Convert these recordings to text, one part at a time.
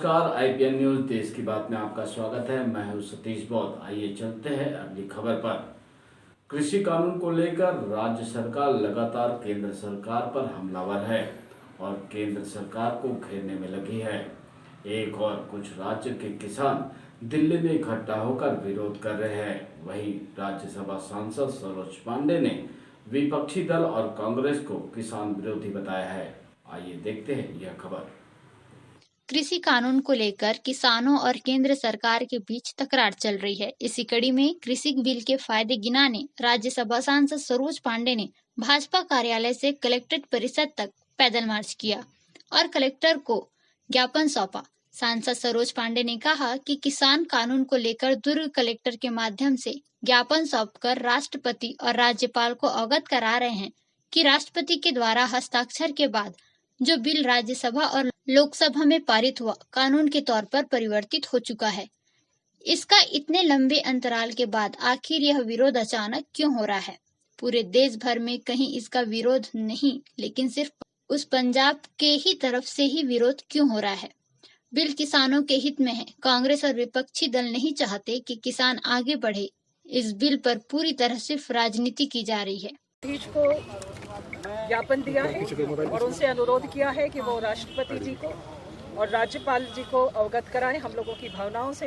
नमस्कार, IPN news देश की बात में आपका स्वागत है। मैं हूं सतीश बौद्ध। आइए चलते हैं अगली खबर पर। कृषि कानून को लेकर राज्य सरकार लगातार केंद्र सरकार पर हमलावर है और केंद्र सरकार को घेरने में लगी है। एक और कुछ राज्य के किसान दिल्ली में इकट्ठा होकर विरोध कर रहे हैं। वहीं राज्यसभा सांसद सरोज पांडे ने विपक्षी दल और कांग्रेस को किसान विरोधी बताया है। आइए देखते हैं यह खबर। कृषि कानून को लेकर किसानों और केंद्र सरकार के बीच तकरार चल रही है। इसी कड़ी में कृषि बिल के फायदे गिनाने राज्यसभा सांसद सरोज पांडे ने भाजपा कार्यालय से कलेक्ट्रेट परिसर तक पैदल मार्च किया और कलेक्टर को ज्ञापन सौंपा। सांसद सरोज पांडे ने कहा कि किसान कानून को लेकर दुर्ग कलेक्टर के माध्यम से ज्ञापन सौंपकर राष्ट्रपति और राज्यपाल को अवगत करा रहे हैं कि राष्ट्रपति के द्वारा हस्ताक्षर के बाद जो बिल राज्यसभा और लोकसभा में पारित हुआ कानून के तौर पर परिवर्तित हो चुका है। इसका इतने लंबे अंतराल के बाद आखिर यह विरोध अचानक क्यों हो रहा है? पूरे देश भर में कहीं इसका विरोध नहीं, लेकिन सिर्फ उस पंजाब के ही तरफ से ही विरोध क्यों हो रहा है? बिल किसानों के हित में है। कांग्रेस और विपक्षी दल नहीं चाहते कि किसान आगे बढ़े। इस बिल पर पूरी तरह सिर्फ राजनीति की जा रही है। को ज्ञापन दिया है और उनसे अनुरोध किया है कि वो राष्ट्रपति जी को और राज्यपाल जी को अवगत कराएं हम लोगों की भावनाओं से।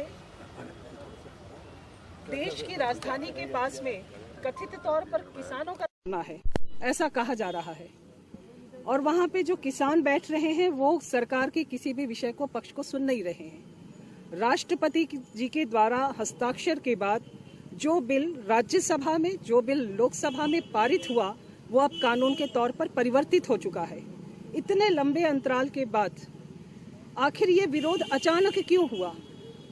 देश की राजधानी के पास में कथित तौर पर किसानों का धरना है, ऐसा कहा जा रहा है, और वहाँ पे जो किसान बैठ रहे हैं वो सरकार के किसी भी विषय को पक्ष को सुन नहीं रहे हैं। राष्ट्रपति जी के द्वारा हस्ताक्षर के बाद जो बिल राज्यसभा में, जो बिल लोकसभा में पारित हुआ, वो अब कानून के तौर पर परिवर्तित हो चुका है। इतने लंबे अंतराल के बाद आखिर ये विरोध अचानक क्यों हुआ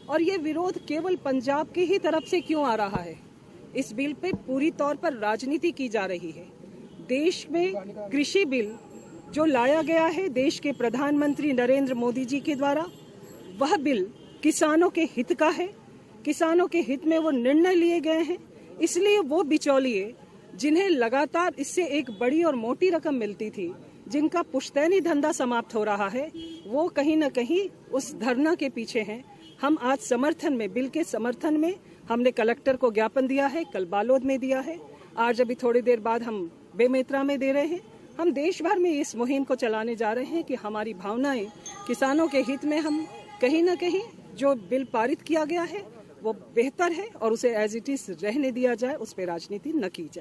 और ये विरोध केवल पंजाब के ही तरफ से क्यों आ रहा है? इस बिल पे पूरी तौर पर राजनीति की जा रही है। देश में कृषि बिल जो लाया गया है देश के प्रधानमंत्री नरेंद्र मोदी जी के द्वारा, वह बिल किसानों के हित का है। किसानों के हित में वो निर्णय लिए गए हैं, इसलिए वो बिचौलिए जिन्हें लगातार इससे एक बड़ी और मोटी रकम मिलती थी, जिनका पुश्तैनी धंधा समाप्त हो रहा है, वो कहीं न कहीं उस धरना के पीछे हैं। हम आज समर्थन में, बिल के समर्थन में हमने कलेक्टर को ज्ञापन दिया है, कल बालोद में दिया है, आज अभी थोड़ी देर बाद हम बेमेतरा में दे रहे हैं। हम देश भर में इस मुहिम को चलाने जा रहे हैं कि हमारी भावनाएं किसानों के हित में, हम कहीं न कहीं जो बिल पारित किया गया है वो बेहतर है और उसे एज इट इज रहने दिया जाए, उस पर राजनीति न की जाए।